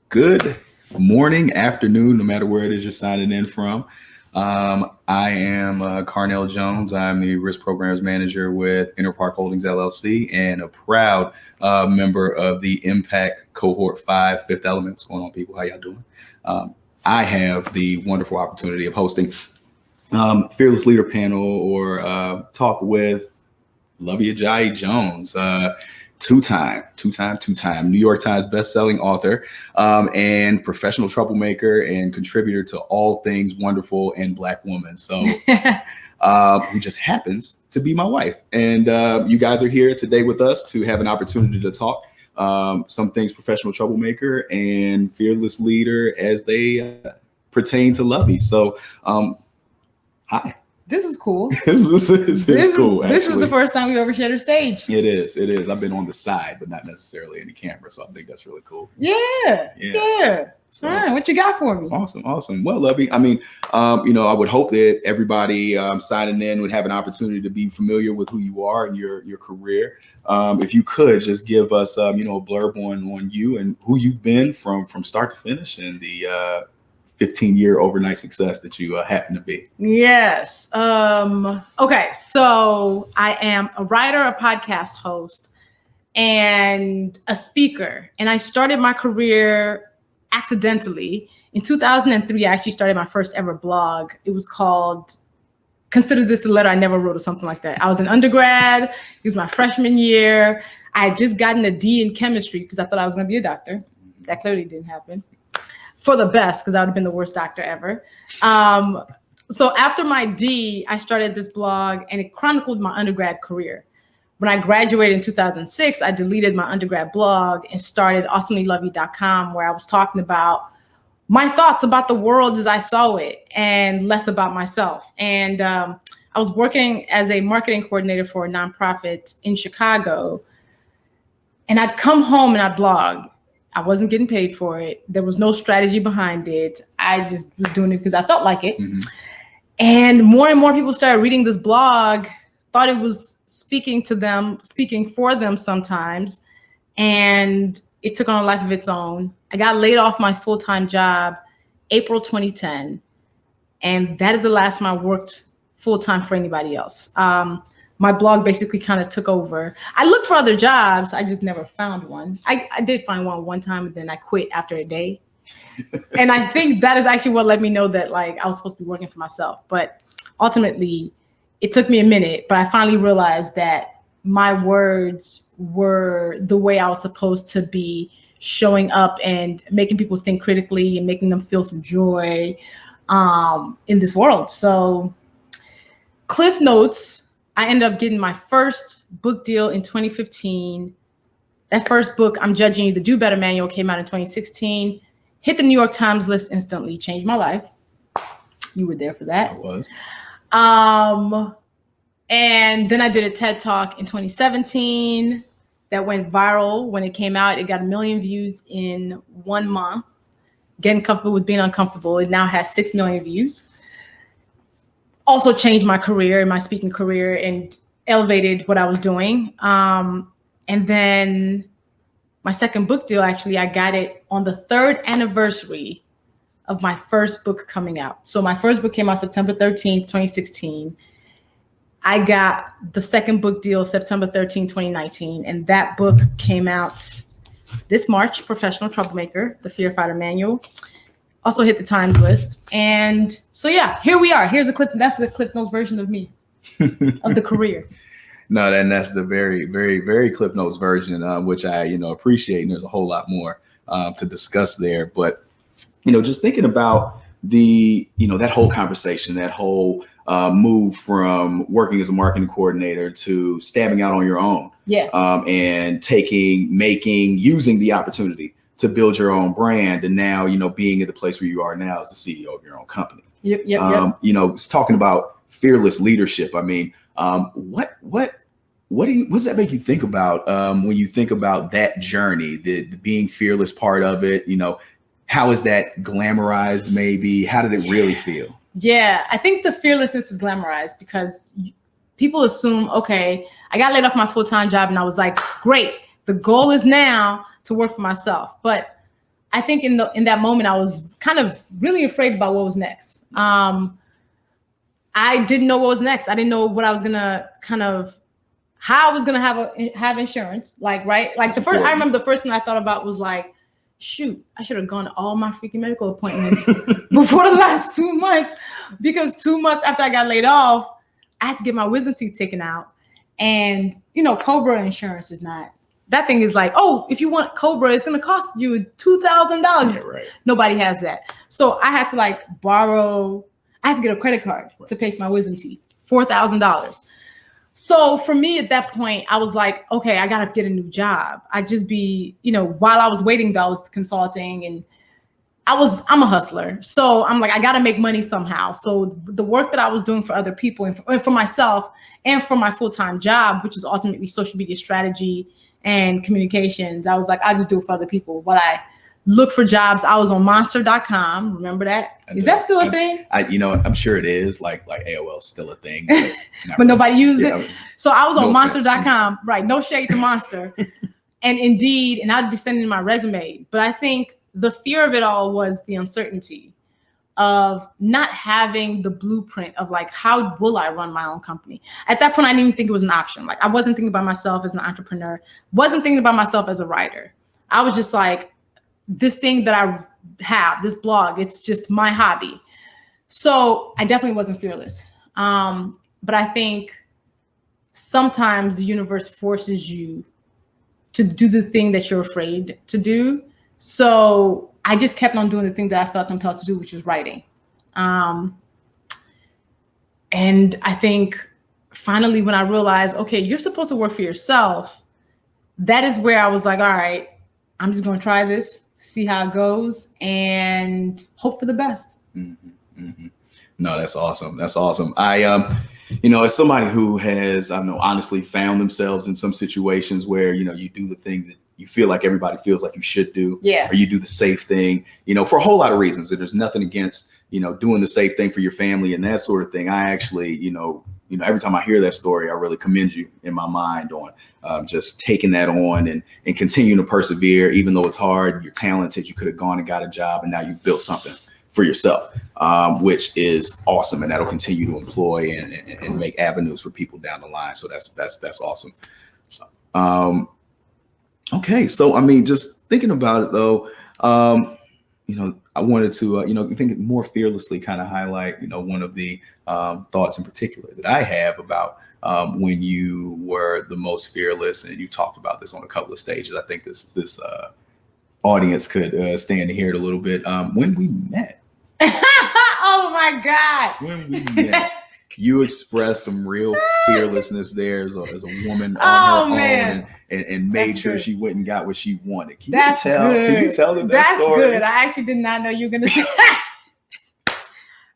Good morning, afternoon, no matter where it is you're signing in from. I am Carnell Jones. I'm the Risk Programs Manager with Interpark Holdings LLC and a proud member of the Impact Cohort 5 Fifth Element. What's going on, people? How y'all doing? I have the wonderful opportunity of hosting Fearless Leader Panel or Talk with Luvvie Ajayi Jones. Two-time New York Times best-selling author and professional troublemaker and contributor to all things wonderful and Black woman. So who just happens to be my wife. And you guys are here today with us to have an opportunity to talk some things professional troublemaker and fearless leader as they pertain to Luvvie. So hi. This is cool. This is cool. This is the first time we ever shared a stage. It is. I've been on the side, but not necessarily in the camera. So I think that's really cool. Yeah. So, all right, what you got for me? Awesome. Well, Luvvie, I mean, I would hope that everybody signing in would have an opportunity to be familiar with who you are and your career. If you could just give us, a blurb on you and who you've been from start to finish and the 15-year overnight success that you happen to be. Yes. Okay. So I am a writer, a podcast host, and a speaker. And I started my career accidentally. In 2003, I actually started my first ever blog. It was called Consider This the Letter I Never Wrote or something like that. I was an undergrad. It was my freshman year. I had just gotten a D in chemistry because I thought I was going to be a doctor. That clearly didn't happen. For the best, because I would have been the worst doctor ever. So after my D, I started this blog and it chronicled my undergrad career. When I graduated in 2006, I deleted my undergrad blog and started awesomelyluvvie.com, where I was talking about my thoughts about the world as I saw it and less about myself. And I was working as a marketing coordinator for a nonprofit in Chicago. And I'd come home and I'd blog. I wasn't getting paid for it. There was no strategy behind it. I just was doing it because I felt like it. Mm-hmm. And more people started reading this blog, thought it was speaking to them, speaking for them sometimes. And it took on a life of its own. I got laid off my full-time job, April 2010. And that is the last time I worked full-time for anybody else. My blog basically kind of took over. I looked for other jobs. I just never found one. I did find one time, and then I quit after a day. And I think that is actually what let me know that I was supposed to be working for myself. But ultimately, it took me a minute. But I finally realized that my words were the way I was supposed to be showing up and making people think critically and making them feel some joy in this world. So Cliff Notes. I ended up getting my first book deal in 2015. That first book, I'm Judging You, the Do Better Manual, came out in 2016. Hit the New York Times list instantly, changed my life. You were there for that. I was. And then I did a TED Talk in 2017 that went viral when it came out. It got 1 million views in 1 month. Getting comfortable with being uncomfortable. It now has 6 million views. Also changed my career, my speaking career, and elevated what I was doing. And then my second book deal, actually, I got it on the 3rd anniversary of my first book coming out. So my first book came out September 13th, 2016. I got the second book deal September 13th, 2019. And that book came out this March, Professional Troublemaker, the Fear Fighter Manual. Also hit the Times list. And so, yeah, here we are. Here's a clip. That's the Clip Notes version of me, of the career. No, that's the very, very, very Clip Notes version, which I, appreciate. And there's a whole lot more to discuss there. But, just thinking about that whole conversation, that whole move from working as a marketing coordinator to stabbing out on your own. Yeah. And using the opportunity to build your own brand. And now, being at the place where you are now as the CEO of your own company. Yep. It's talking about fearless leadership. I mean, what does that make you think about when you think about that journey, the being fearless part of it? How is that glamorized? Maybe how did it really feel? Yeah, I think the fearlessness is glamorized because people assume, okay, I got laid off my full-time job and I was like, great, the goal is now to work for myself. But I think in that moment, I was kind of really afraid about what was next. I didn't know what was next. I didn't know what I was gonna how I was gonna have insurance. Like, right? Like I remember the first thing I thought about was like, shoot, I should have gone to all my freaking medical appointments before the last 2 months, because 2 months after I got laid off, I had to get my wisdom teeth taken out. And, COBRA insurance is not, that thing is like, oh, if you want COBRA, it's going to cost you $2,000. Yeah, right. Nobody has that. So I had to I had to get a credit card to pay for my wisdom teeth, $4,000. So for me at that point, I was like, okay, I got to get a new job. While I was waiting, though, I was consulting, and I'm a hustler. So I'm like, I got to make money somehow. So the work that I was doing for other people and for myself and for my full-time job, which is ultimately social media strategy and communications, I was like, I just do it for other people. While I look for jobs, I was on monster.com. Remember that? Is that still a thing? I'm sure it is. Like AOL is still a thing, but nobody uses it. So I was on monster.com, right? No shade to Monster, and Indeed, and I'd be sending my resume. But I think the fear of it all was the uncertainty of not having the blueprint of like, how will I run my own company? At that point, I didn't even think it was an option. Like, I wasn't thinking about myself as an entrepreneur, wasn't thinking about myself as a writer. I was just like, this thing that I have, this blog, it's just my hobby. So I definitely wasn't fearless. But I think sometimes the universe forces you to do the thing that you're afraid to do. So I just kept on doing the thing that I felt compelled to do, which was writing. And I think finally, when I realized, okay, you're supposed to work for yourself, that is where I was like, all right, I'm just going to try this, see how it goes, and hope for the best. Mm-hmm, mm-hmm. No, that's awesome. That's awesome. I, as somebody who has, honestly found themselves in some situations where, you do the thing that you feel like everybody feels like you should do, yeah, or you do the safe thing, for a whole lot of reasons. And there's nothing against, doing the safe thing for your family and that sort of thing. I actually, every time I hear that story, I really commend you in my mind on just taking that on and continuing to persevere, even though it's hard. You're talented. You could have gone and got a job, and now you've built something for yourself, which is awesome, and that'll continue to employ and make avenues for people down the line. So that's awesome. Okay, so just thinking about it though, I wanted to think more fearlessly kind of highlight one of the thoughts in particular that I have about when you were the most fearless, and you talked about this on a couple of stages. I think this audience could stand to hear it a little bit. When we met. Oh my God. When we met, you expressed some real fearlessness there as a woman on her man. own and made sure she went and got what she wanted. Can That's you tell? Good. Can you tell them that That's story? Good. I actually did not know you were gonna say.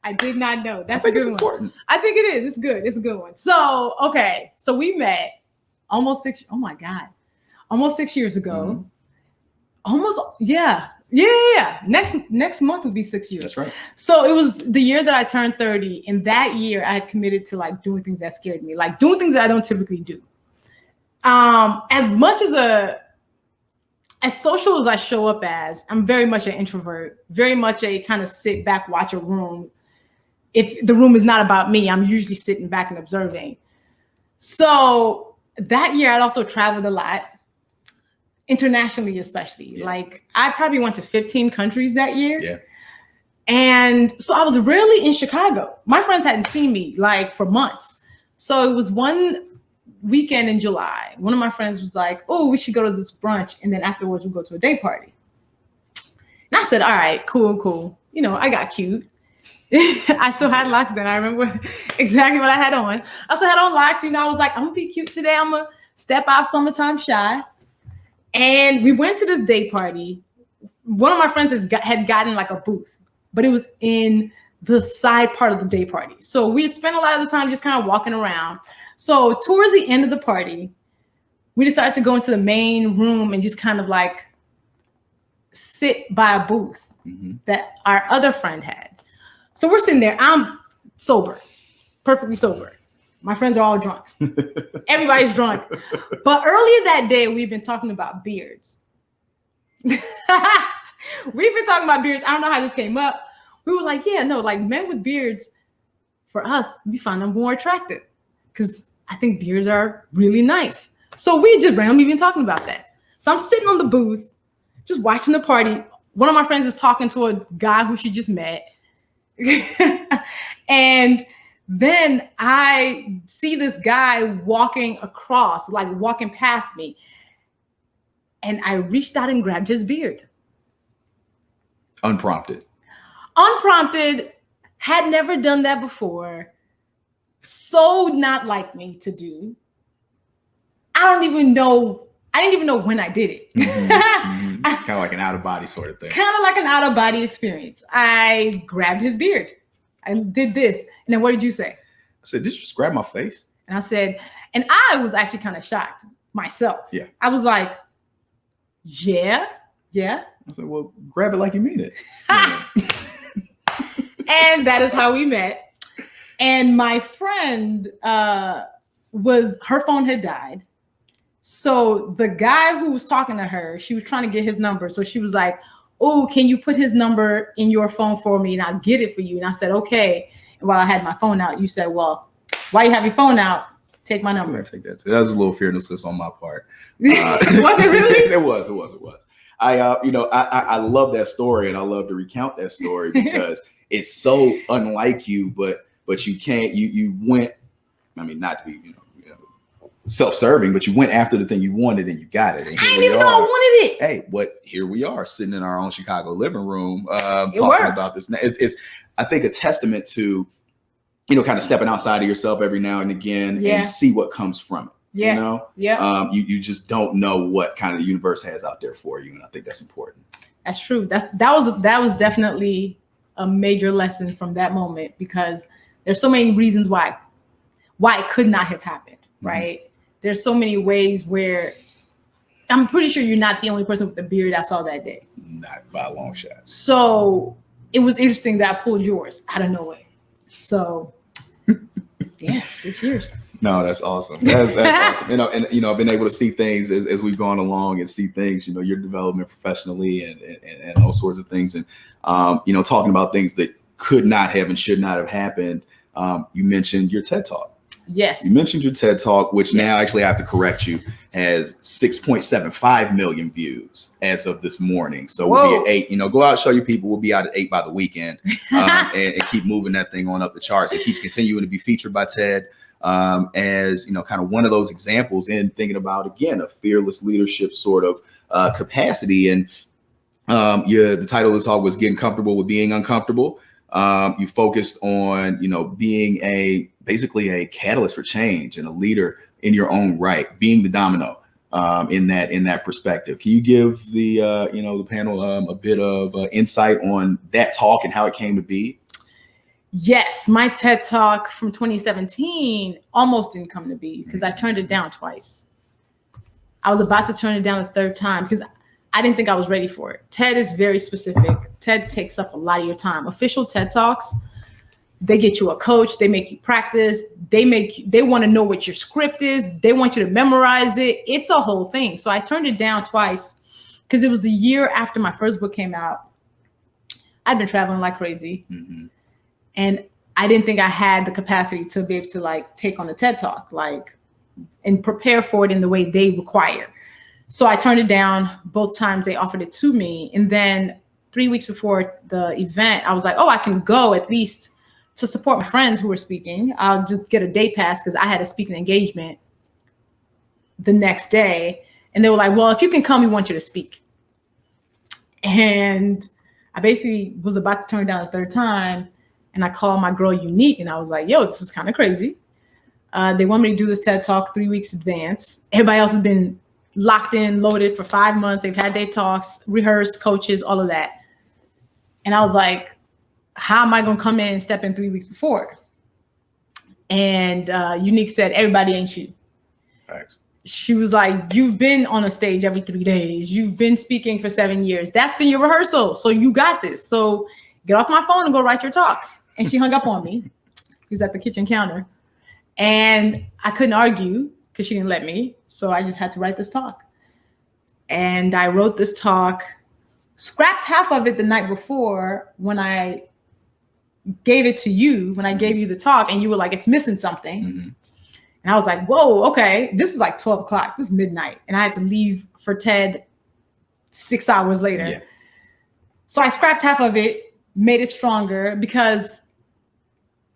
I did not know. That's a good one. Important. I think it is. It's good. It's a good one. So okay. So we met almost 6 years ago. Mm-hmm. Almost, yeah. Yeah. Next month will be 6 years. That's right. So it was the year that I turned 30. And that year I had committed to like doing things that scared me, like doing things that I don't typically do. As much as social as I show up as, I'm very much an introvert, very much a kind of sit back, watch a room. If the room is not about me, I'm usually sitting back and observing. So that year I'd also traveled a lot. Internationally, especially. Yeah. Like I probably went to 15 countries that year. Yeah. And so I was rarely in Chicago. My friends hadn't seen me like for months. So it was one weekend in July. One of my friends was like, oh, we should go to this brunch. And then afterwards we'll go to a day party. And I said, all right, cool. I got cute. I still had locks then. I remember exactly what I had on. I also had on locks. I was like, I'm gonna be cute today. I'm gonna step out summertime shy. And we went to this day party. One of my friends had gotten like a booth, but it was in the side part of the day party. So we had spent a lot of the time just kind of walking around. So towards the end of the party, we decided to go into the main room and just kind of like sit by a booth that our other friend had. So we're sitting there. I'm sober, perfectly sober. My friends are all drunk. Everybody's drunk. But earlier that day, we've been talking about beards. We've been talking about beards. I don't know how this came up. We were like, yeah, no, like men with beards, for us, we find them more attractive because I think beards are really nice. So we just randomly been talking about that. So I'm sitting on the booth, just watching the party. One of my friends is talking to a guy who she just met. And then I see this guy walking across, like walking past me. And I reached out and grabbed his beard. Unprompted. Unprompted, had never done that before. So not like me to do. I didn't even know when I did it. Kind of like an out-of-body sort of thing. Kind of like an out-of-body experience. I grabbed his beard. I did this. And then what did you say? I said, did you just grab my face? And I said, and I was actually kind of shocked myself. Yeah. I was like, yeah. I said, well, grab it like you mean it. And that is how we met. And my friend her phone had died. So the guy who was talking to her, she was trying to get his number. So she was like, oh, can you put his number in your phone for me and I'll get it for you? And I said, okay. And while I had my phone out, you said, well, while you have your phone out, take my number. I take that too. That was a little fearlessness on my part. Was it really? It was. I love that story and I love to recount that story because it's so unlike you, but you can't, you went, I mean, not to be, self-serving, but you went after the thing you wanted and you got it. And I didn't even know I wanted it. Hey, but here we are sitting in our own Chicago living room talking about this. It's I think a testament to, kind of stepping outside of yourself every now and again and see what comes from it. Yeah. You just don't know what kind of the universe has out there for you. And I think that's important. That's true. That was definitely a major lesson from that moment because there's so many reasons why it could not have happened. Right. There's so many ways where I'm pretty sure you're not the only person with a beard I saw that day. Not by a long shot. So it was interesting that I pulled yours out of nowhere. So yeah, 6 years. No, that's awesome. That's awesome. I've been able to see things as we've gone along and see things, your development professionally and all sorts of things. And, talking about things that could not have and should not have happened. You mentioned your TED Talk. Yes. You mentioned your TED Talk, which now actually I have to correct you, has 6.75 million views as of this morning. So we'll be at 8, go out, show your people. We'll be out at 8 by the weekend and keep moving that thing on up the charts. It keeps continuing to be featured by TED as, kind of one of those examples in thinking about, again, a fearless leadership sort of capacity. And the title of the talk was Getting Comfortable with Being Uncomfortable. You focused on, being basically a catalyst for change and a leader in your own right, being the domino in that perspective. Can you give the the panel a bit of insight on that talk and how it came to be? Yes, my TED Talk from 2017 almost didn't come to be because I turned it down twice. I was about to turn it down a third time because I didn't think I was ready for it. TED is very specific. TED takes up a lot of your time. Official TED Talks, they get you a coach. They make you practice. They want to know what your script is. They want you to memorize it. It's a whole thing. So I turned it down twice because it was the year after my first book came out. I'd been traveling like crazy. Mm-hmm. And I didn't think I had the capacity to be able to take on a TED Talk, and prepare for it in the way they require. So I turned it down both times they offered it to me. And then 3 weeks before the event, I was like, I can go at least to support my friends who were speaking. I'll just get a day pass because I had a speaking engagement the next day. And they were like, well, if you can come, we want you to speak. And I basically was about to turn down the third time. And I called my girl Unique and I was like, yo, this is kind of crazy. They want me to do this TED Talk 3 weeks advance. Everybody else has been locked in, loaded for 5 months. They've had their talks, rehearsed, coaches, all of that. And I was like, how am I going to come in and step in 3 weeks before? And Unique said, everybody ain't you. Thanks. She was like, you've been on a stage every 3 days. You've been speaking for 7 years. That's been your rehearsal. So you got this. So get off my phone and go write your talk. And she hung up on me. He was at the kitchen counter. And I couldn't argue because she didn't let me. So I just had to write this talk. And I wrote this talk scrapped half of it the night before when I gave it to you, when I gave you the talk, and you were like, it's missing something. Mm-hmm. And I was like, whoa, okay. This is like 12 o'clock. This is midnight. And I had to leave for TED 6 hours later. Yeah. So I scrapped half of it, made it stronger because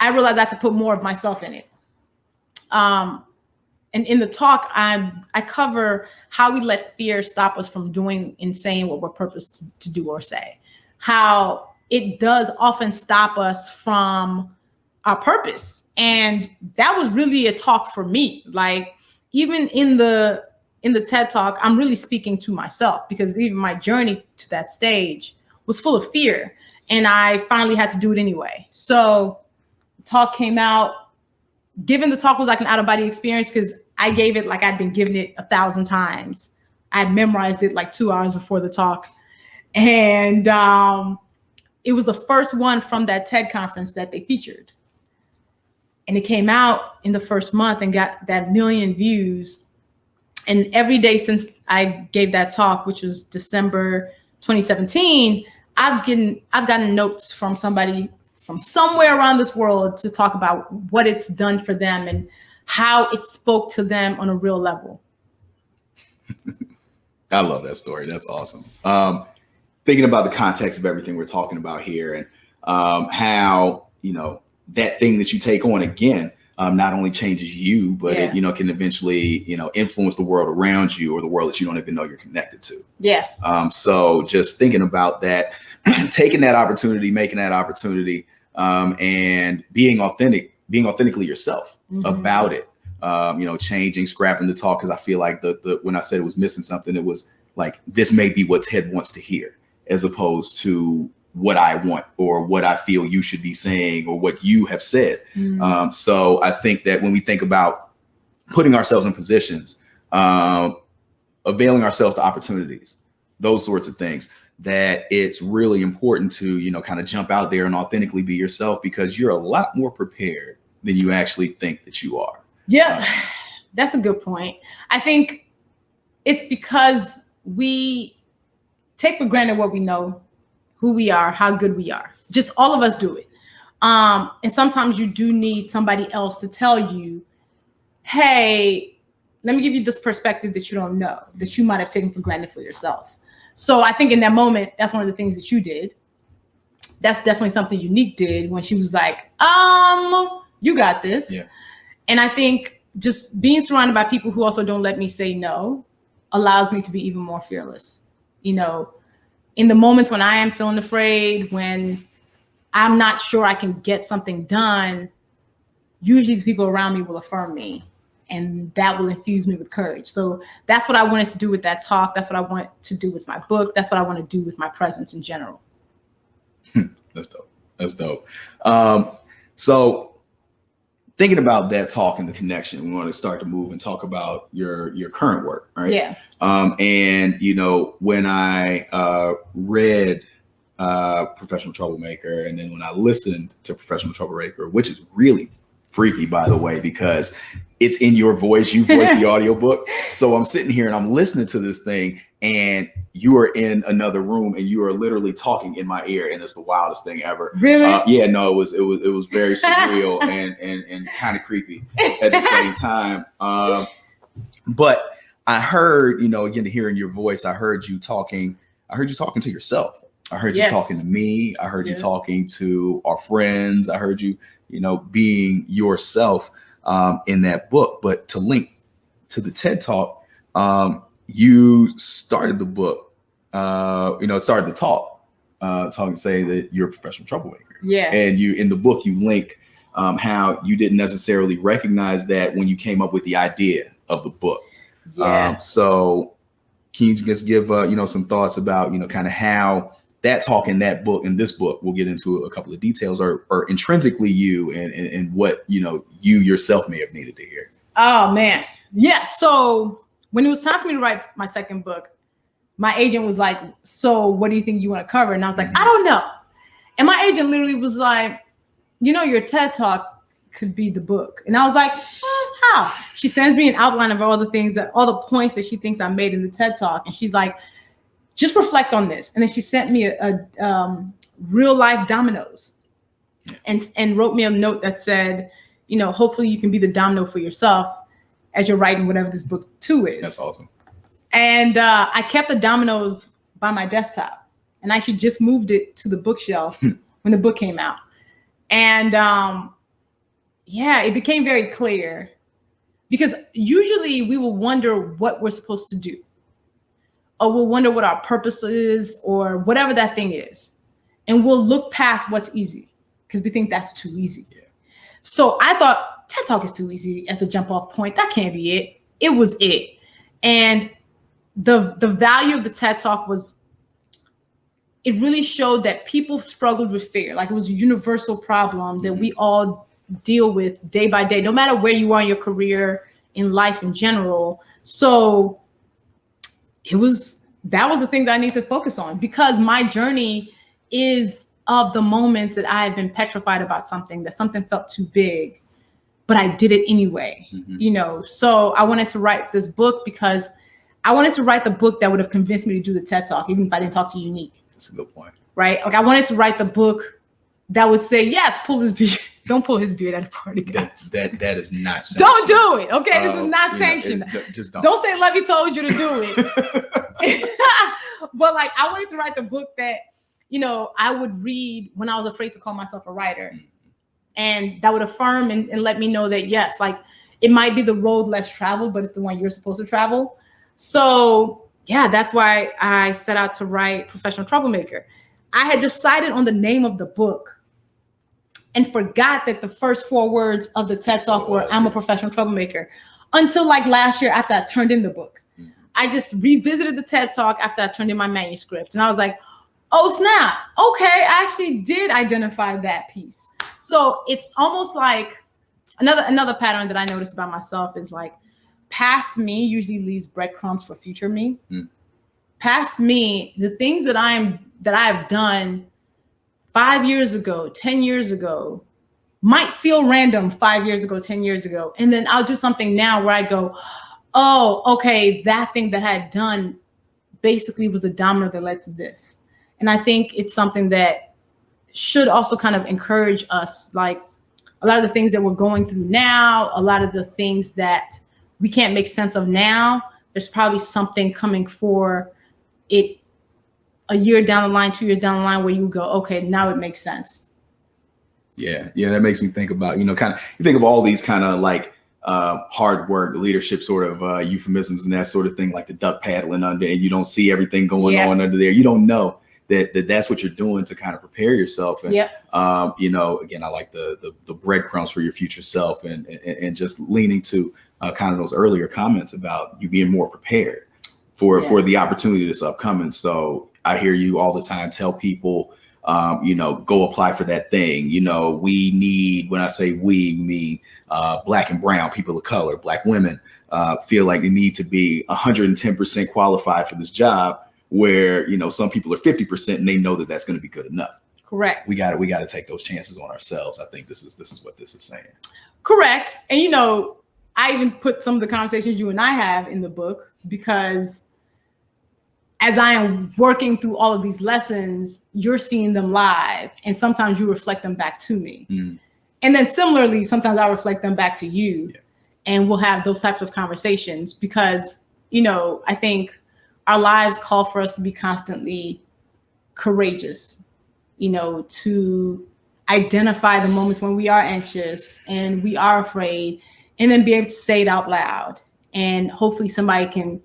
I realized I had to put more of myself in it. And in the talk, I cover how we let fear stop us from doing and saying what we're purposed to do or say. How it does often stop us from our purpose. And that was really a talk for me. Like even in the TED talk, I'm really speaking to myself because even my journey to that stage was full of fear. And I finally had to do it anyway. So the talk came out. Giving the talk was like an out-of-body experience because I gave it like I'd been giving it 1,000 times. I had memorized it like 2 hours before the talk. And it was the first one from that TED conference that they featured. And it came out in the first month and got that 1 million views. And every day since I gave that talk, which was December 2017, I've gotten notes from somebody from somewhere around this world to talk about what it's done for them and how it spoke to them on a real level. I love that story. That's awesome. Thinking about the context of everything we're talking about here and how, that thing that you take on again, not only changes you, but it, can eventually, influence the world around you or the world that you don't even know you're connected to. Yeah. So just thinking about that, taking that opportunity, making that opportunity, and being authentically yourself about it, changing, scrapping the talk. Cause I feel like when I said it was missing something, it was like, this may be what Ted wants to hear as opposed to what I want or what I feel you should be saying or what you have said. So I think that when we think about putting ourselves in positions, availing ourselves to opportunities, those sorts of things, that it's really important to, kind of jump out there and authentically be yourself because you're a lot more prepared than you actually think that you are. Yeah, that's a good point. I think it's because we take for granted what we know, who we are, how good we are. Just all of us do it. And sometimes you do need somebody else to tell you, hey, let me give you this perspective that you don't know, that you might have taken for granted for yourself. So I think in that moment, that's one of the things that you did. That's definitely something Unique did when she was like, you got this. Yeah. And I think just being surrounded by people who also don't let me say no allows me to be even more fearless. In the moments when I am feeling afraid, when I'm not sure I can get something done, usually the people around me will affirm me. And that will infuse me with courage. So that's what I wanted to do with that talk. That's what I want to do with my book. That's what I want to do with my presence in general. That's dope. That's dope. So thinking about that talk and the connection, we want to start to move and talk about your current work, right? Yeah. And when I read Professional Troublemaker, and then when I listened to Professional Troublemaker, which is really freaky, by the way, because it's in your voice. You voice the audiobook. So I'm sitting here and I'm listening to this thing and you are in another room and you are literally talking in my ear. And it's the wildest thing ever. Really? Yeah, no, it was very surreal and kind of creepy at the same time. But I heard, again, hearing your voice, I heard you talking to yourself. I heard you talking to me. I heard you talking to our friends. I heard you, being yourself in that book. But to link to the TED Talk, you started the book, started the talk, talking, say that you're a professional troublemaker. Yeah. And you, in the book, you link how you didn't necessarily recognize that when you came up with the idea of the book. Yeah. So can you just give, some thoughts about, kind of how that talk in that book and this book, we'll get into a couple of details, are intrinsically you and what, you yourself may have needed to hear. Oh, man. Yeah. So when it was time for me to write my second book, my agent was like, so what do you think you want to cover? And I was like, I don't know. And my agent literally was like, your TED Talk could be the book. And I was like, how? She sends me an outline of all the points that she thinks I made in the TED Talk. And she's like, just reflect on this. And then she sent me a real life dominoes and wrote me a note that said, you know, hopefully you can be the domino for yourself as you're writing whatever this book 2 is. That's awesome. And I kept the dominoes by my desktop, and I actually just moved it to the bookshelf when the book came out. And yeah, it became very clear, because usually we will wonder what we're supposed to do, or we'll wonder what our purpose is, or whatever that thing is. And we'll look past what's easy because we think that's too easy. Yeah. So I thought TED Talk is too easy as a jump off point. That can't be it. It was it. And the value of the TED Talk was, it really showed that people struggled with fear. Like, it was a universal problem that we all deal with day by day, no matter where you are in your career, in life in general. So that was the thing that I need to focus on, because my journey is of the moments that I have been petrified about something, that something felt too big, but I did it anyway, you know? So I wanted to write this book because I wanted to write the book that would have convinced me to do the TED Talk, even if I didn't talk to Unique. That's a good point. Right? Like, I wanted to write the book that would say, yes, pull his beard. Don't pull his beard at a party, guys. That is not sanctioned. Don't do it. Okay, this is not sanctioned. Just don't. Don't say Luvvie told you to do it. But like, I wanted to write the book that, you know, I would read when I was afraid to call myself a writer. And that would affirm and let me know that, yes, like, it might be the road less traveled, but it's the one you're supposed to travel. So yeah, that's why I set out to write Professional Troublemaker. I had decided on the name of the book and forgot that the first 4 words of the TED Talk were, I'm a professional troublemaker, until like last year after I turned in the book. I just revisited the TED Talk after I turned in my manuscript, and I was like, oh snap, okay, I actually did identify that piece. So it's almost like another pattern that I noticed about myself is like, past me usually leaves breadcrumbs for future me. Past me, the things that I've done 5 years ago, 10 years ago, might feel random 5 years ago, 10 years ago. And then I'll do something now where I go, oh, okay, that thing that I had done basically was a domino that led to this. And I think it's something that should also kind of encourage us. Like, a lot of the things that we're going through now, a lot of the things that we can't make sense of now, there's probably something coming for it a year down the line, 2 years down the line, where you go, okay, now it makes sense. Yeah, that makes me think about, you know, kind of, you think of all these kind of like hard work, leadership sort of euphemisms and that sort of thing, like the duck paddling under, and you don't see everything going on under there. You don't know that's what you're doing to kind of prepare yourself. And, you know, again, I like the breadcrumbs for your future self, and just leaning to kind of those earlier comments about you being more prepared for the opportunity that's upcoming. So I hear you all the time tell people, you know, go apply for that thing. You know, we need, when I say we, me, Black and brown people of color, Black women feel like they need to be 110% qualified for this job, where, you know, some people are 50% and they know that that's going to be good enough. Correct. We got to take those chances on ourselves. I think this is what this is saying. Correct. And, you know, I even put some of the conversations you and I have in the book, because as I am working through all of these lessons, you're seeing them live, and sometimes you reflect them back to me. And then similarly, sometimes I reflect them back to you, and we'll have those types of conversations, because, you know, I think our lives call for us to be constantly courageous, you know, to identify the moments when we are anxious and we are afraid, and then be able to say it out loud. And hopefully somebody can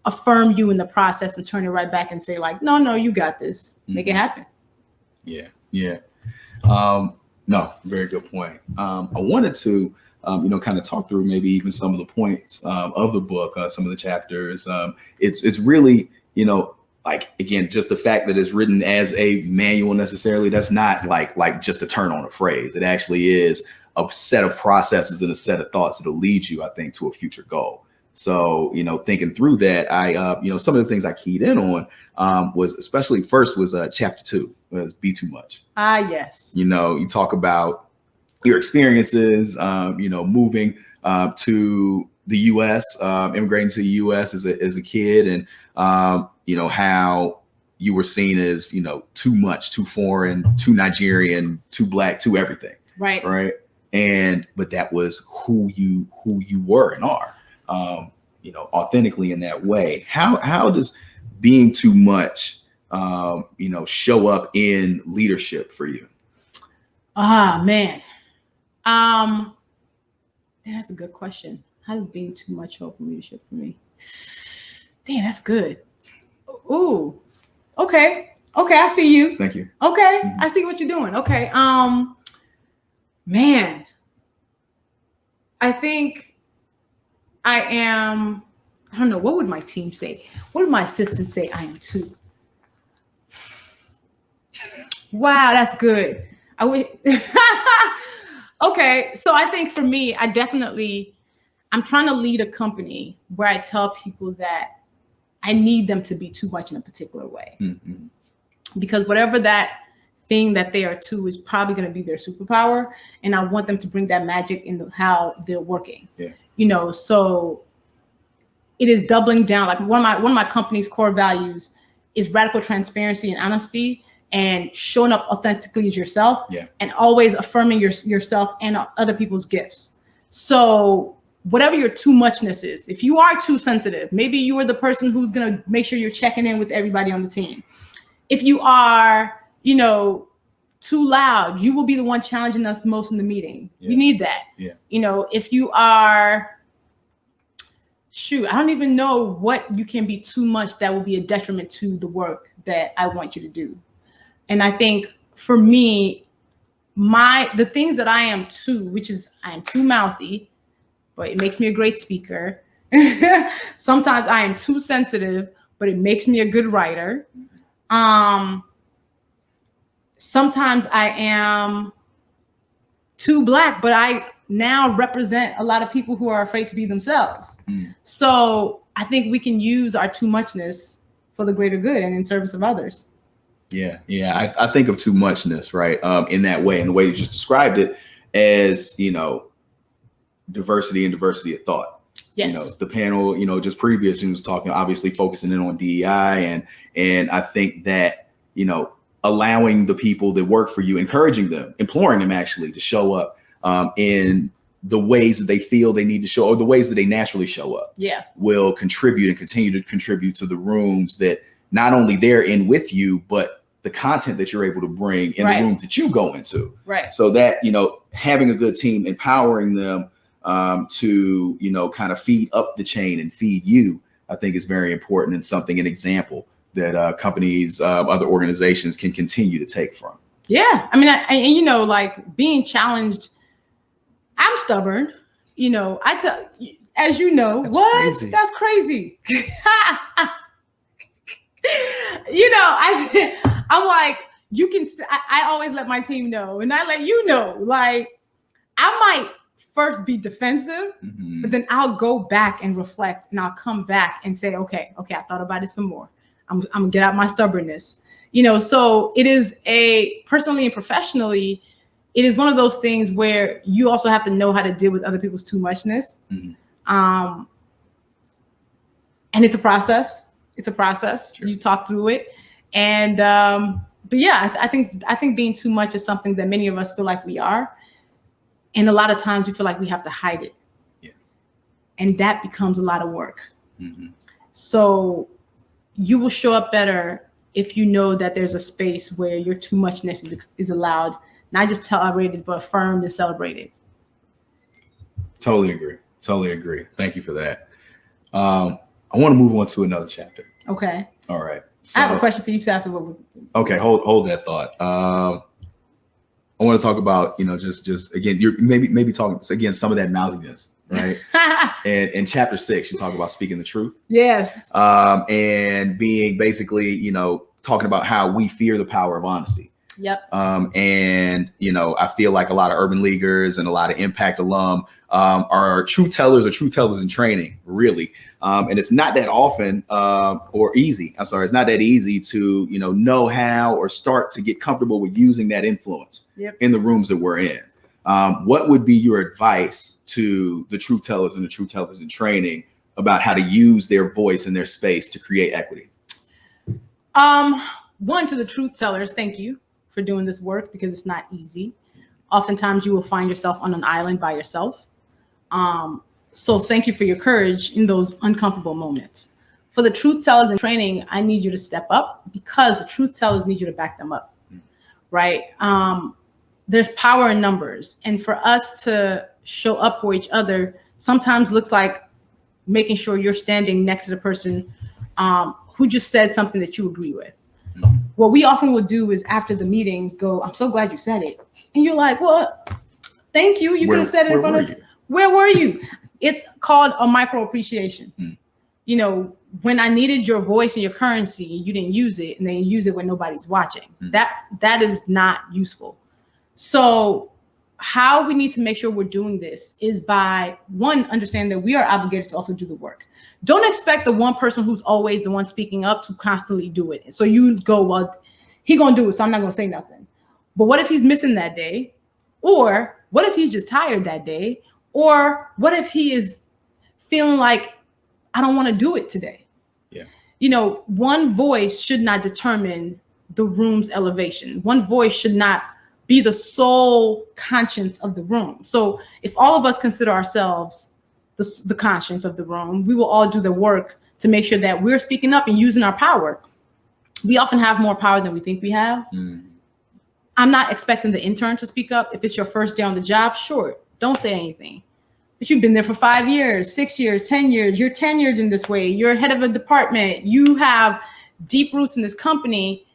affirm you in the process and turn it right back and say, like, no, you got this. Make it happen. Yeah. No, very good point. I wanted to, you know, kind of talk through maybe even some of the points of the book, some of the chapters. It's really, you know, like, again, just the fact that it's written as a manual necessarily, that's not like just a turn on a phrase. It actually is a set of processes and a set of thoughts that'll lead you, I think, to a future goal. So, you know, thinking through that, I, you know, some of the things I keyed in on was, especially first was chapter 2, was Be Too Much. Yes. You know, you talk about your experiences, you know, moving to the U.S., immigrating to the U.S. as a kid, and how you were seen as too much, too foreign, too Nigerian, too black, too everything. Right. But that was who you were and are, authentically in that way. How does being too much, show up in leadership for you? Man. That's a good question. How does being too much show up in leadership for me? Damn, that's good. Ooh. Okay, I see you. Thank you. Okay, I see what you're doing. Okay. Man, I think I am, I don't know, what would my team say? What would my assistant say I am too? Wow, that's good. I would. Okay, so I think for me, I'm trying to lead a company where I tell people that I need them to be too much in a particular way. Mm-hmm. Because whatever that thing that they are too is probably going to be their superpower. And I want them to bring that magic into how they're working. Yeah. So it is doubling down. Like one of my company's core values is radical transparency and honesty, and showing up authentically as yourself, and always affirming yourself and other people's gifts. So whatever your too muchness is, if you are too sensitive, maybe you are the person who's going to make sure you're checking in with everybody on the team. If you are, too loud, you will be the one challenging us the most in the meeting. Yeah. We need that. Yeah. If you are, I don't even know what you can be too much that will be a detriment to the work that I want you to do. And I think for me, the things that I am too, which is I am too mouthy, but it makes me a great speaker. Sometimes I am too sensitive, but it makes me a good writer. Sometimes I am too black, but I now represent a lot of people who are afraid to be themselves. So I think we can use our too muchness for the greater good and in service of others. Yeah. I think of too muchness, right? In that way, in the way you just described it as, diversity of thought. Yes. The panel, just previous, was talking, obviously focusing in on DEI, and I think that, allowing the people that work for you, encouraging them, imploring them actually to show up in the ways that they feel they need to show, or the ways that they naturally show up, will contribute and continue to contribute to the rooms that not only they're in with you, but the content that you're able to bring in the rooms that you go into. Right. So that, having a good team, empowering them to, kind of feed up the chain and feed you, I think is very important, and an example that companies, other organizations can continue to take from. Yeah. I mean, like being challenged, I'm stubborn, I tell, as you know, that's crazy. I'm like, I always let my team know, and I let you know, like, I might first be defensive, but then I'll go back and reflect, and I'll come back and say, okay, I thought about it some more. I'm gonna get out my stubbornness, so it is personally and professionally, it is one of those things where you also have to know how to deal with other people's too muchness. And it's a process. Sure. You talk through it. And, but yeah, I think being too much is something that many of us feel like we are. And a lot of times we feel like we have to hide it. Yeah. And that becomes a lot of work. So you will show up better if you know that there's a space where your too muchness is allowed, not just tolerated, but affirmed and celebrated. Totally agree. Thank you for that. I want to move on to another chapter. Okay. All right. So, I have a question for you too afterward. Okay, hold that thought. I want to talk about, just again, you're maybe talking again some of that mouthiness, right? And in chapter 6, you talk about speaking the truth. Yes. And being basically, talking about how we fear the power of honesty. Yep. And I feel like a lot of urban leaguers and a lot of impact alum are true tellers in training, really. And it's not that often or easy. I'm sorry, it's not that easy to know how or start to get comfortable with using that influence in the rooms that we're in. What would be your advice to the truth tellers and the truth tellers in training about how to use their voice and their space to create equity? One, to the truth tellers, thank you for doing this work, because it's not easy. Oftentimes you will find yourself on an island by yourself. So thank you for your courage in those uncomfortable moments. For the truth tellers in training, I need you to step up, because the truth tellers need you to back them up, right? There's power in numbers. And for us to show up for each other sometimes looks like making sure you're standing next to the person who just said something that you agree with. What we often will do is after the meeting go, I'm so glad you said it. And you're like, well, thank you. You could have said it in front of, where were you? It's called a micro appreciation. You know, when I needed your voice and your currency, you didn't use it, and then you use it when nobody's watching. That is not useful. So how we need to make sure we're doing this is by, one, understanding that we are obligated to also do the work. Don't expect the one person who's always the one speaking up to constantly do it. So you go, well, he gonna do it, so I'm not gonna say nothing. But what if he's missing that day? Or what if he's just tired that day? Or what if he is feeling like, I don't want to do it today? Yeah. You know, one voice should not determine the room's elevation. One voice should not be the sole conscience of the room. So if all of us consider ourselves the conscience of the room, we will all do the work to make sure that we're speaking up and using our power. We often have more power than we think we have. I'm not expecting the intern to speak up. If it's your first day on the job, sure, don't say anything. But you've been there for 5 years, 6 years, 10 years. You're tenured in this way. You're head of a department. You have deep roots in this company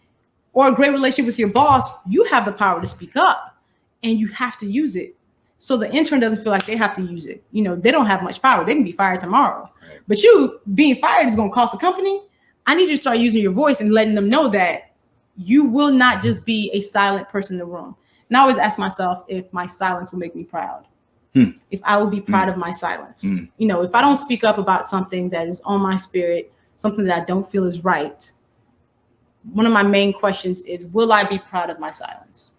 or a great relationship with your boss. You have the power to speak up, and you have to use it. So the intern doesn't feel like they have to use it. You know, they don't have much power. They can be fired tomorrow. Right. But you being fired is going to cost the company. I need you to start using your voice and letting them know that you will not just be a silent person in the room. And I always ask myself if my silence will make me proud. If I will be proud of my silence. You know, if I don't speak up about something that is on my spirit, something that I don't feel is right, one of my main questions is, will I be proud of my silence?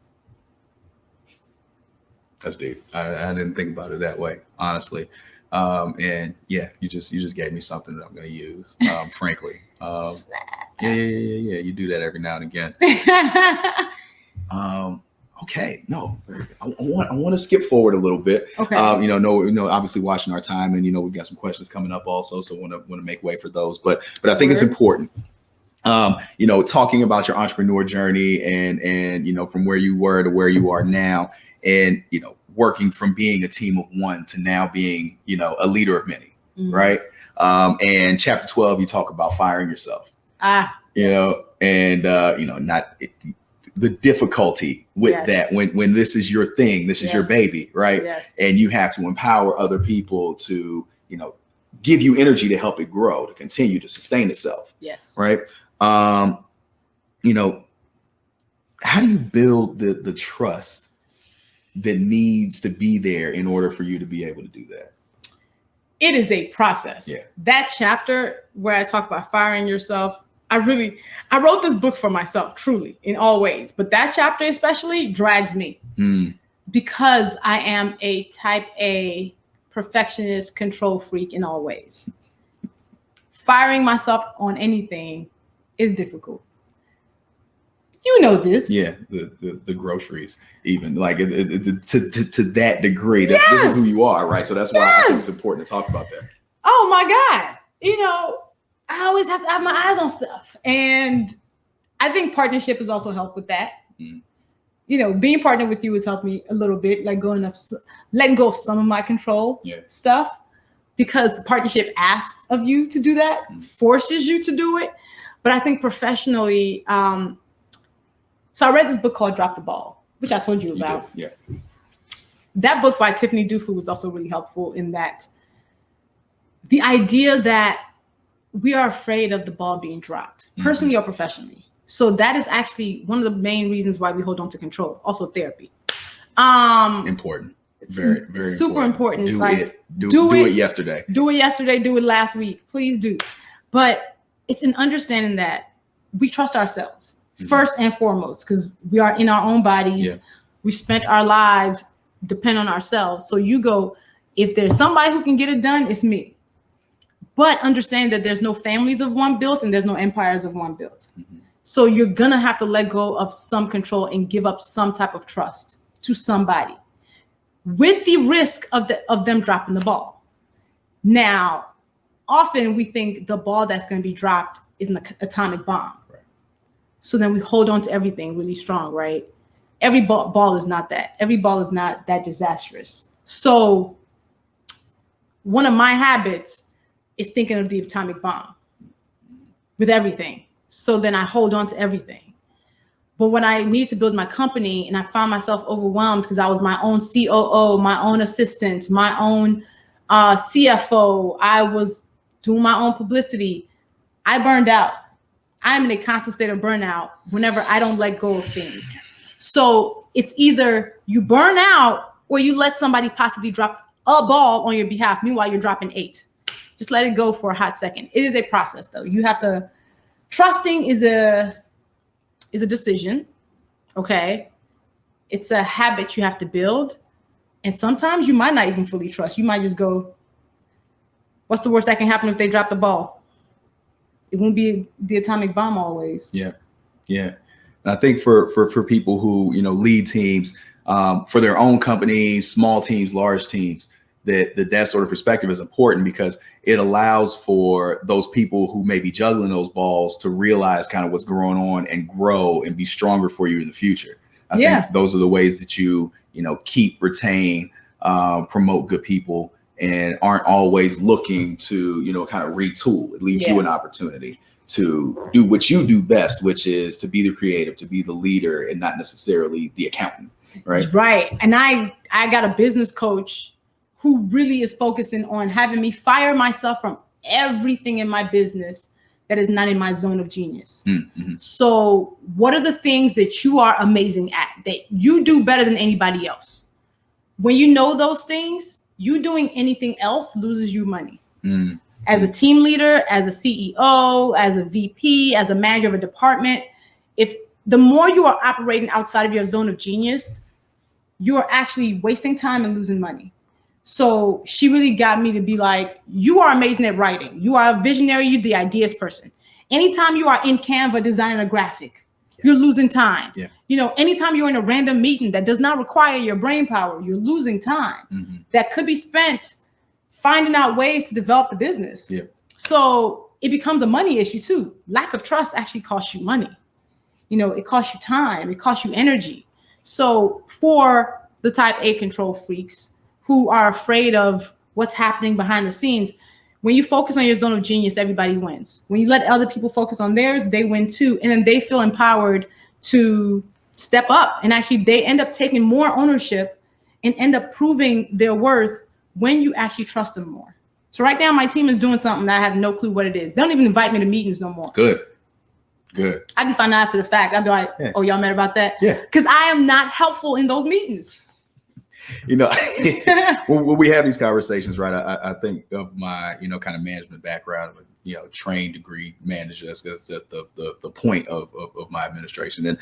That's deep. I didn't think about it that way, honestly. And yeah, you just gave me something that I'm going to use, frankly. Yeah. You do that every now and again. Okay, no, I want to skip forward a little bit. Okay. Obviously watching our time, and we've got some questions coming up also, so want to make way for those. But I think it's important. Talking about your entrepreneur journey and from where you were to where you are now, and working from being a team of one to now being a leader of many, right? And chapter 12, you talk about firing yourself. The difficulty with that when this is your thing, this is your baby, right? And you have to empower other people to give you energy to help it grow, to continue to sustain itself. Right. How do you build the trust that needs to be there in order for you to be able to do that? It is a process. That chapter where I talk about firing yourself, I wrote this book for myself, truly, in all ways. But that chapter especially drags me because I am a type A perfectionist, control freak in all ways. Firing myself on anything is difficult. You know this. Yeah, the groceries, even like to that degree. This is who you are, right? So that's why I think it's important to talk about that. Oh my God. I always have to have my eyes on stuff. And I think partnership has also helped with that. Being partnered with you has helped me a little bit, like letting go of some of my control stuff, because the partnership asks of you to do that, forces you to do it. But I think professionally, so I read this book called Drop the Ball, which I told you about. That book by Tiffany Dufu was also really helpful in that the idea that we are afraid of the ball being dropped, personally or professionally. So that is actually one of the main reasons why we hold on to control. Also therapy. Important. Very, very super important. Do it yesterday. Do it yesterday. Do it last week. Please do. But it's an understanding that we trust ourselves first and foremost, because we are in our own bodies. We spent our lives depend on ourselves. So you go, if there's somebody who can get it done, it's me. But understand that there's no families of one built and there's no empires of one built. Mm-hmm. So you're gonna have to let go of some control and give up some type of trust to somebody, with the risk of them dropping the ball. Now, often we think the ball that's going to be dropped is an atomic bomb. Right. So then we hold on to everything really strong, right? Every ball is not that. Every ball is not that disastrous. So one of my habits is thinking of the atomic bomb with everything. So then I hold on to everything. But when I needed to build my company and I found myself overwhelmed because I was my own COO, my own assistant, my own CFO, I was doing my own publicity, I burned out. I'm in a constant state of burnout whenever I don't let go of things. So it's either you burn out or you let somebody possibly drop a ball on your behalf. Meanwhile, you're dropping 8. Just let it go for a hot second. It is a process, though. You have to, trusting is a decision, okay? It's a habit you have to build. And sometimes you might not even fully trust. You might just go, what's the worst that can happen if they drop the ball? It won't be the atomic bomb always. Yeah, yeah. And I think for people who, lead teams, for their own companies, small teams, large teams, that sort of perspective is important because it allows for those people who may be juggling those balls to realize kind of what's going on and grow and be stronger for you in the future. I think those are the ways that you keep, retain, promote good people and aren't always looking to, kind of retool. It leaves you an opportunity to do what you do best, which is to be the creative, to be the leader and not necessarily the accountant. Right. Right. And I got a business coach who really is focusing on having me fire myself from everything in my business that is not in my zone of genius. Mm-hmm. So what are the things that you are amazing at, that you do better than anybody else? When you know those things, you doing anything else loses you money. Mm-hmm. As a team leader, as a CEO, as a VP, as a manager of a department, if the more you are operating outside of your zone of genius, you are actually wasting time and losing money. So she really got me to be like, you are amazing at writing. You are a visionary. You're the ideas person. Anytime you are in Canva designing a graphic, you're losing time. Yeah. Anytime you're in a random meeting that does not require your brain power, you're losing time. Mm-hmm. That could be spent finding out ways to develop the business. Yeah. So it becomes a money issue too. Lack of trust actually costs you money. It costs you time. It costs you energy. So for the type A control freaks who are afraid of what's happening behind the scenes, when you focus on your zone of genius, everybody wins. When you let other people focus on theirs, they win too. And then they feel empowered to step up. And actually, they end up taking more ownership and end up proving their worth when you actually trust them more. So right now, my team is doing something that I have no clue what it is. They don't even invite me to meetings no more. Good. I'd be finding out after the fact. I'd be like, oh, y'all mad about that? Yeah. Because I am not helpful in those meetings. When we have these conversations, right, I think of my, kind of management background, trained degree manager. That's the point of my administration. And,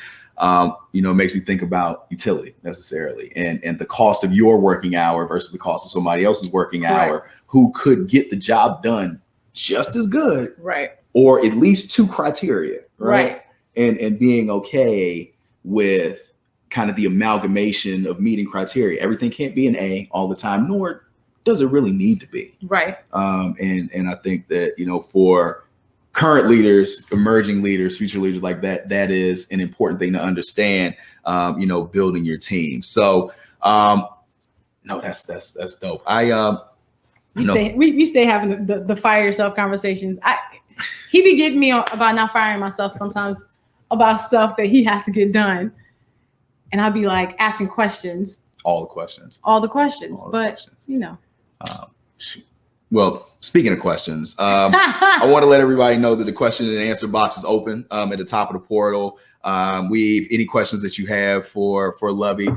it makes me think about utility necessarily and the cost of your working hour versus the cost of somebody else's working hour who could get the job done just as good. Right. Or at least 2 criteria. Right. And being okay with kind of the amalgamation of meeting criteria. Everything can't be an A all the time, nor does it really need to be. Right. And I think that, for current leaders, emerging leaders, future leaders like that is an important thing to understand, building your team. So, no, that's dope. We stay having the fire yourself conversations. He be getting me about not firing myself sometimes about stuff that he has to get done. And I'll be like asking questions. All the questions. Well, speaking of questions, I want to let everybody know that the question and answer box is open at the top of the portal. Any questions that you have for Luvvie,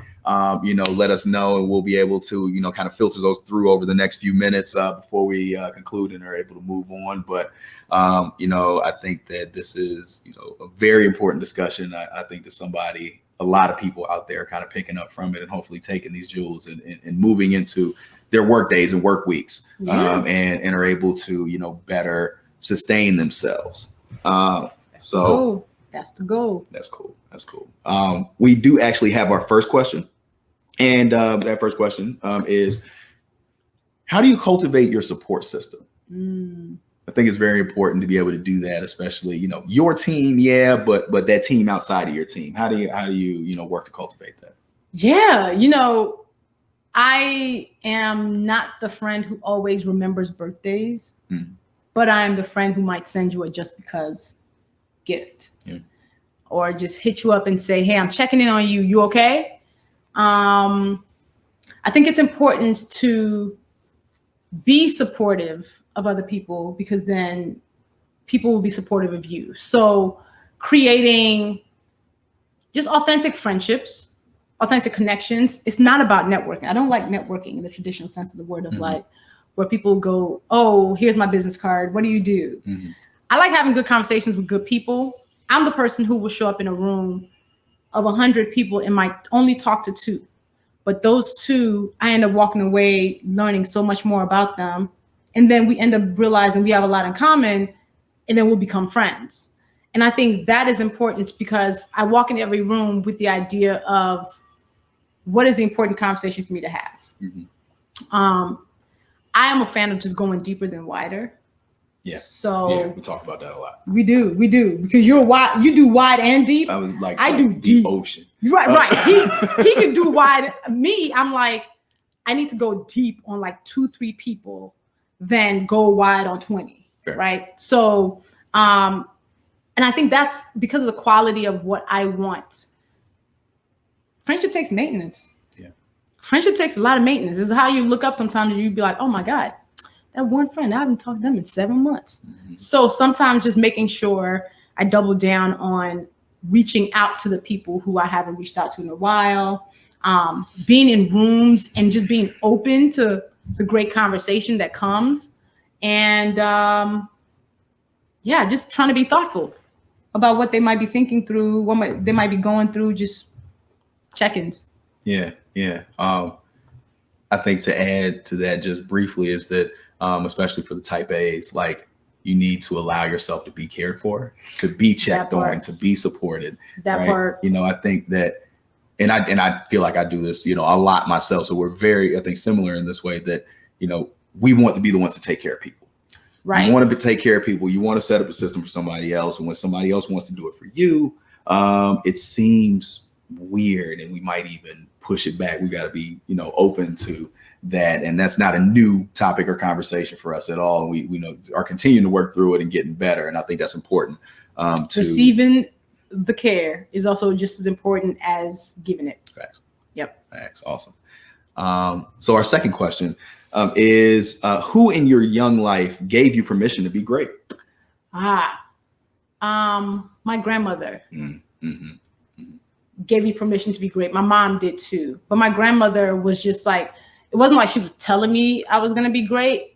let us know and we'll be able to, kind of filter those through over the next few minutes before we conclude and are able to move on. But, I think that this is, a very important discussion. I think that somebody a lot of people out there kind of picking up from it and hopefully taking these jewels and moving into their work days and work weeks, and are able to, you know, better sustain themselves. So that's the goal. That's cool. That's cool. We do actually have our first question. And that first question is, how do you cultivate your support system? I think it's very important to be able to do that, especially, you know, your team, but that team outside of your team. How do you, you know, work to cultivate that? Yeah, you know, I am not the friend who always remembers birthdays, but I am the friend who might send you a just because gift, or just hit you up and say, hey, I'm checking in on you. You okay? I think it's important to be supportive of other people, because then people will be supportive of you. So creating just authentic friendships, authentic connections. It's not about networking. I don't like networking in the traditional sense of the word of like, where people go, oh, here's my business card. What do you do? I like having good conversations with good people. I'm the person who will show up in a room of 100 people and might only talk to 2. But those 2, I end up walking away learning so much more about them. And then we end up realizing we have a lot in common, and then we'll become friends. And I think that is important, because I walk in every room with the idea of what is the important conversation for me to have. I am a fan of just going deeper than wider. Yeah. So we talk about that a lot. We do, because you're wide. You do wide and deep. I was like, I do deep. Ocean. Right. He can do wide. Me, I'm like, I need to go deep on like 2-3 people, then go wide on 20. Fair. Right. So, and I think that's because of the quality of what I want. Friendship takes maintenance. Yeah. Friendship takes a lot of maintenance. This is how you look up sometimes and you'd be like, oh my God, that one friend, I haven't talked to them in 7 months. So sometimes just making sure I double down on reaching out to the people who I haven't reached out to in a while, being in rooms and just being open to the great conversation that comes. And just trying to be thoughtful about what they might be thinking through, what they might be going through, just check-ins. Yeah. I think to add to that just briefly is that, especially for the type A's, like, you need to allow yourself to be cared for, to be checked on, to be supported. That part. You know, I think that, and I feel like I do this, you know, a lot myself. So we're very, I think, similar in this way that, you know, we want to be the ones to take care of people. Right. You want to take care of people. You want to set up a system for somebody else. And when somebody else wants to do it for you, it seems weird, and we might even push it back. We got to be, you know, open to that. And that's not a new topic or conversation for us at all. We know are continuing to work through it and getting better. And I think that's important. To receiving the care is also just as important as giving it. Facts. Yep. Facts. Awesome. So our second question is, who in your young life gave you permission to be great? My grandmother gave me permission to be great. My mom did too. But my grandmother was just like, it wasn't like she was telling me I was going to be great.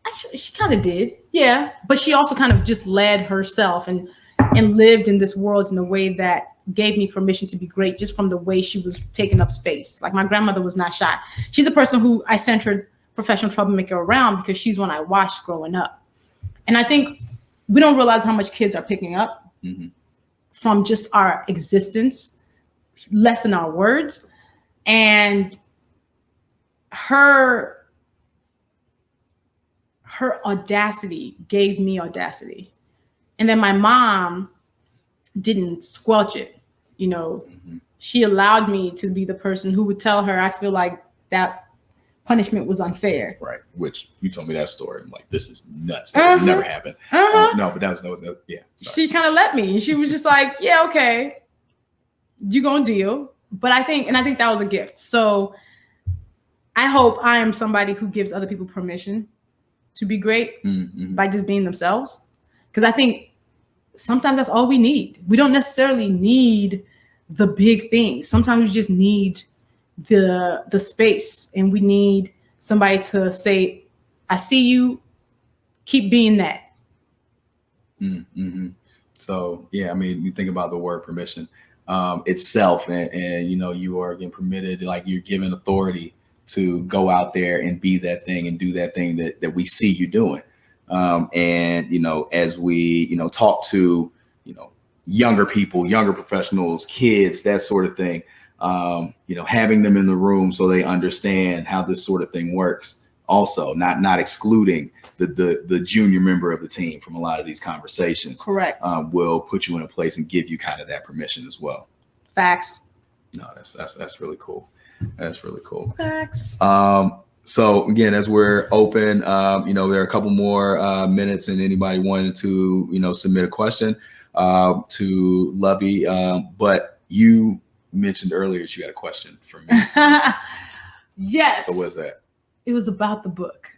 Actually, she kind of did. Yeah. But she also kind of just led herself and lived in this world in a way that gave me permission to be great, just from the way she was taking up space. Like, my grandmother was not shy. She's a person who I centered professional troublemaker around, because she's one I watched growing up. And I think we don't realize how much kids are picking up from just our existence, less than our words. And her audacity gave me audacity. And then my mom didn't squelch it. You know, she allowed me to be the person who would tell her, I feel like that punishment was unfair. Right. Which you told me that story. I'm like, this is nuts. That would never happen. No, but that was yeah. Sorry. She kind of let me, and she was just like, yeah, okay, you gonna deal. But I think that was a gift. So I hope I am somebody who gives other people permission to be great by just being themselves. Because I think sometimes that's all we need. We don't necessarily need the big things. Sometimes we just need the space, and we need somebody to say, I see you, keep being that. So, yeah, I mean, you think about the word permission. itself, and you are again permitted, like you're given authority to go out there and be that thing and do that thing that we see you doing. And as we talk to younger people, younger professionals, kids, that sort of thing, having them in the room so they understand how this sort of thing works. Also, not excluding the junior member of the team from a lot of these conversations. Correct. Will put you in a place and give you kind of that permission as well. Facts. No, that's really cool. That's really cool. Facts. So again, as we're open, there are a couple more minutes, and anybody wanted to submit a question to Luvvie. But you mentioned earlier that you had a question for me. Yes. So what's that? It was about the book.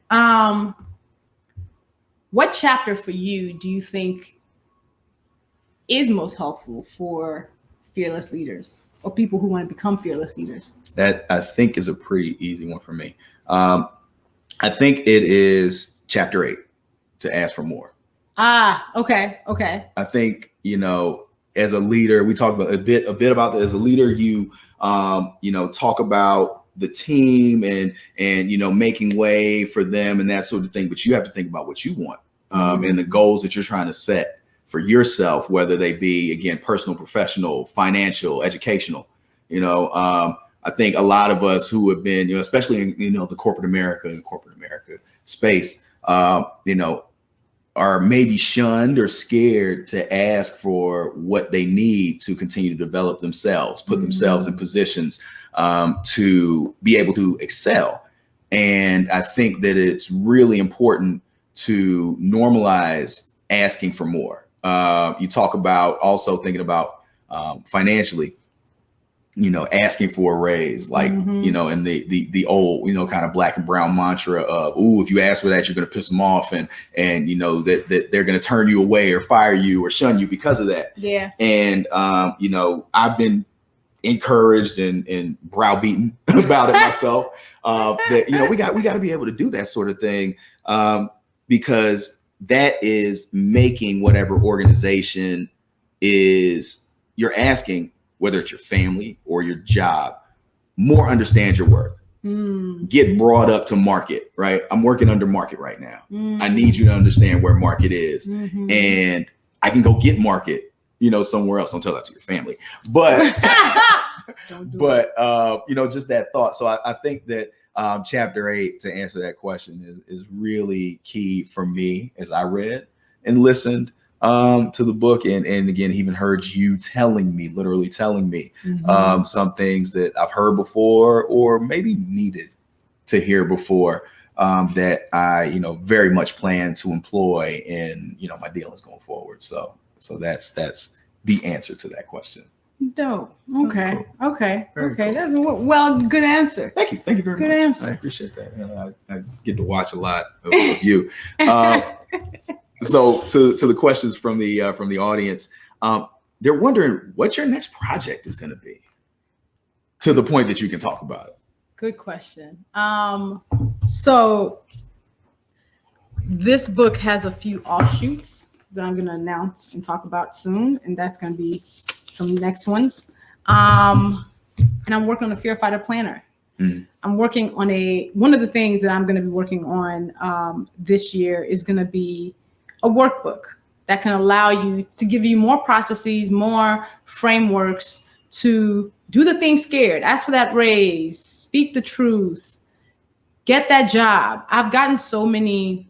What chapter for you do you think is most helpful for fearless leaders or people who want to become fearless leaders? That I think is a pretty easy one for me. I think it is chapter 8, to ask for more. Okay. I think, as a leader, we talked about a bit about that. As a leader, you talk about the team and making way for them and that sort of thing, but you have to think about what you want and the goals that you're trying to set for yourself, whether they be, again, personal, professional, financial, educational. I think a lot of us who have been, especially in the corporate America space, are maybe shunned or scared to ask for what they need to continue to develop themselves, put themselves in positions to be able to excel. And I think that it's really important to normalize asking for more. You talk about also thinking about financially, asking for a raise, like, and the old, kind of black and brown mantra of, if you ask for that, you're going to piss them off and that they're going to turn you away or fire you or shun you because of that. Yeah. And, I've been encouraged and browbeaten about it myself, that, we got to be able to do that sort of thing, because that is making whatever organization is you're asking, whether it's your family or your job, more understand your worth. Get brought up to market, right? I'm working under market right now. I need you to understand where market is. And I can go get market, somewhere else. Don't tell that to your family. But, just that thought. So I think that chapter 8, to answer that question, is really key for me as I read and listened to the book, and again, even heard you literally telling me some things that I've heard before or maybe needed to hear before, that I very much plan to employ in my dealings going forward. So that's the answer to that question. Dope. Okay. Cool. Okay. Very okay. cool. That's good answer. Thank you very much. Good answer. I appreciate that. I get to watch a lot of you. So to the questions from the audience, they're wondering what your next project is going to be, to the point that you can talk about it. Good question. So this book has a few offshoots that I'm going to announce and talk about soon, and that's going to be some next ones. And I'm working on a Fear Fighter planner. I'm working on one of the things that I'm going to be working on this year is going to be a workbook that can allow you to give you more processes, more frameworks to do the thing scared, ask for that raise, speak the truth, get that job. I've gotten so many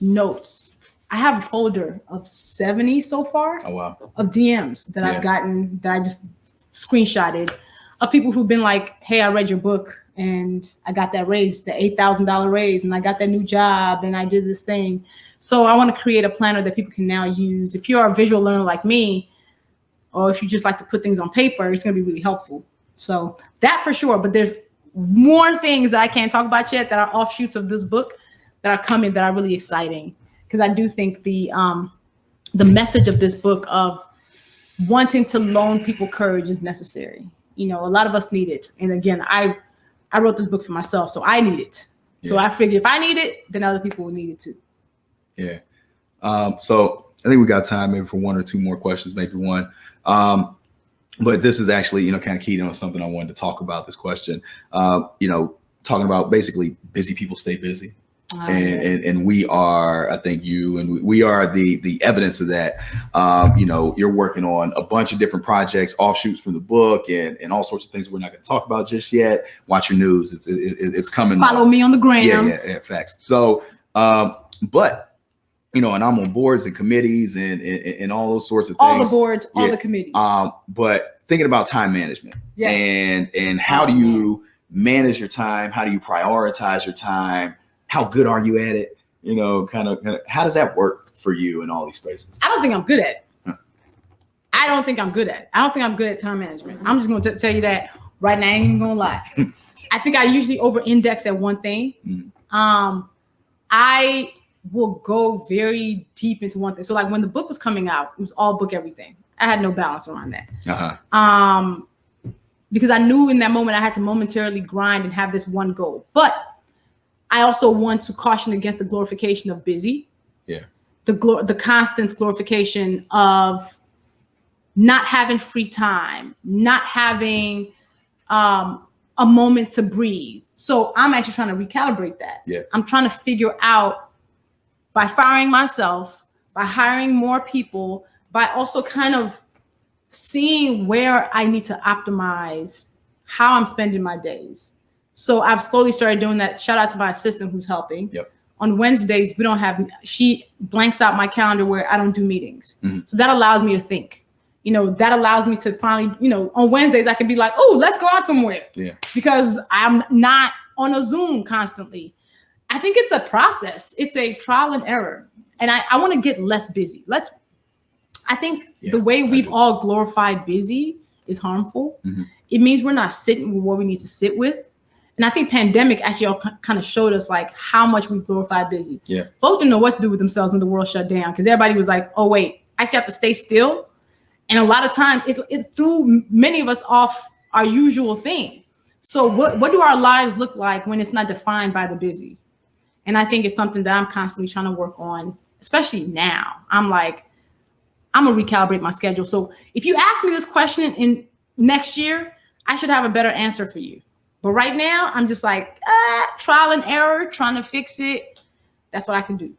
notes. I have a folder of 70 so far. Oh, wow. Of DMs that I've gotten, that I just screenshotted, of people who've been like, hey, I read your book and I got that raise, the $8,000 raise, and I got that new job and I did this thing. So I want to create a planner that people can now use. If you're a visual learner like me, or if you just like to put things on paper, it's going to be really helpful. So that for sure. But there's more things that I can't talk about yet that are offshoots of this book that are coming that are really exciting. Because I do think the message of this book of wanting to loan people courage is necessary. A lot of us need it. And again, I wrote this book for myself, so I need it. So I figure if I need it, then other people will need it too. Yeah. So I think we got time maybe for one or two more questions, maybe one. but this is actually, kind of keyed on something I wanted to talk about this question, talking about basically busy people stay busy. And we are, I think we are the evidence of that. You're working on a bunch of different projects, offshoots from the book, and all sorts of things we're not going to talk about just yet. Watch your news; it's coming. Follow me on the gram. Yeah, facts. So, but and I'm on boards and committees and all those sorts of things. All the boards, all the committees. But thinking about time management, and how do you manage your time? How do you prioritize your time? How good are you at it? Kind of how does that work for you in all these spaces? I don't think I'm good at it. I don't think I'm good at it. I don't think I'm good at time management. I'm just going to tell you that right now. I ain't even going to lie. I think I usually over-index at one thing. Mm-hmm. I will go very deep into one thing. So like when the book was coming out, it was all book everything. I had no balance around that. Uh-huh. Because I knew in that moment I had to momentarily grind and have this one goal. But I also want to caution against the glorification of busy. Yeah. The constant glorification of not having free time, not having a moment to breathe. So I'm actually trying to recalibrate that. Yeah. I'm trying to figure out, by firing myself, by hiring more people, by also kind of seeing where I need to optimize how I'm spending my days. So I've slowly started doing that. Shout out to my assistant who's helping. Yep. On Wednesdays, she blanks out my calendar where I don't do meetings. Mm-hmm. So that allows me to think. That allows me to finally, on Wednesdays, I can be like, oh, let's go out somewhere. Yeah. Because I'm not on a Zoom constantly. I think it's a process. It's a trial and error. And I want to get less busy. I think the way we've all glorified busy is harmful. Mm-hmm. It means we're not sitting with what we need to sit with. And I think pandemic actually kind of showed us like how much we glorify busy. Yeah. Folks didn't know what to do with themselves when the world shut down because everybody was like, oh, wait, I actually have to stay still. And a lot of times it threw many of us off our usual thing. So what do our lives look like when it's not defined by the busy? And I think it's something that I'm constantly trying to work on, especially now. I'm like, I'm going to recalibrate my schedule. So if you ask me this question in next year, I should have a better answer for you. But right now, I'm just like, trial and error, trying to fix it. That's what I can do.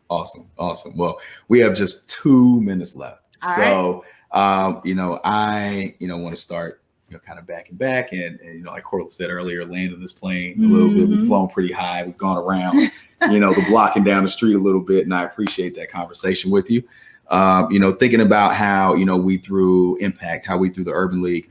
Awesome. Well, we have just 2 minutes left. All so, right. I want to start, kind of backing back. And like Coral said earlier, landing this plane a little bit. We've flown pretty high. We've gone around, the blocking down the street a little bit. And I appreciate that conversation with you. Thinking about how, we through Impact, how we through the Urban League,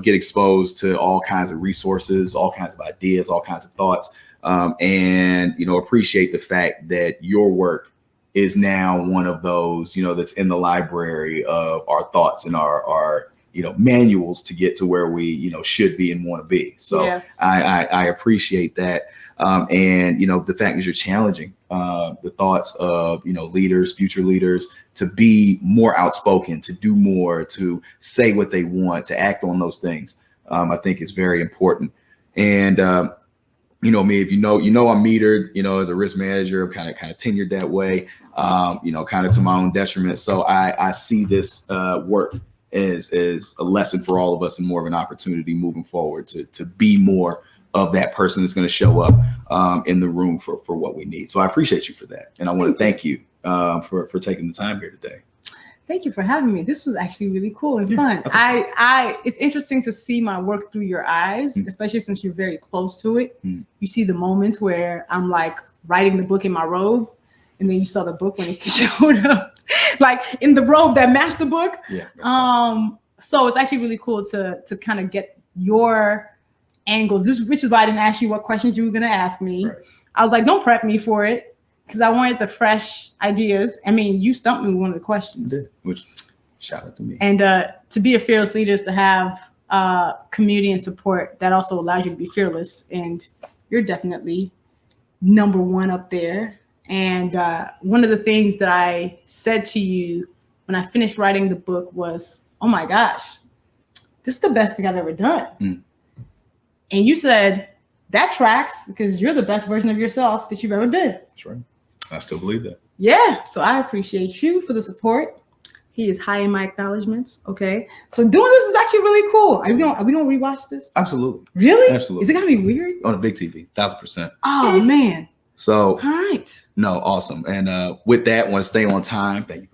get exposed to all kinds of resources, all kinds of ideas, all kinds of thoughts, and, appreciate the fact that your work is now one of those, that's in the library of our thoughts and our manuals to get to where we, should be and want to be. So yeah. I appreciate that. And, the fact that you're challenging the thoughts of, leaders, future leaders, to be more outspoken, to do more, to say what they want, to act on those things, I think is very important. And, me, if I'm metered, as a risk manager, I'm kind of tenured that way, kind of to my own detriment. So I see this work as a lesson for all of us and more of an opportunity moving forward to be more of that person that's going to show up in the room for what we need. So I appreciate you for that. And I want to thank you for taking the time here today. Thank you for having me. This was actually really cool and fun. Okay. It's interesting to see my work through your eyes, especially since you're very close to it. You see the moments where I'm like writing the book in my robe, and then you saw the book when it showed up, like in the robe that matched the book. Yeah. So it's actually really cool to kind of get your angles, which is why I didn't ask you what questions you were going to ask me. Right. I was like, don't prep me for it, because I wanted the fresh ideas. I mean, you stumped me with one of the questions. Which, shout out to me. And to be a fearless leader is to have community and support that also allows you to be fearless. And you're definitely number one up there. And one of the things that I said to you when I finished writing the book was, oh my gosh, this is the best thing I've ever done. And you said, that tracks, because you're the best version of yourself that you've ever been. That's right. I still believe that. Yeah. So I appreciate you for the support. He is high in my acknowledgments. Okay. So doing this is actually really cool. Are we gonna rewatch this? Absolutely. Really? Absolutely. Is it gonna be weird? On a big TV, 1000%. Oh man. So All right. no, awesome. And with that, want to stay on time. Thank you.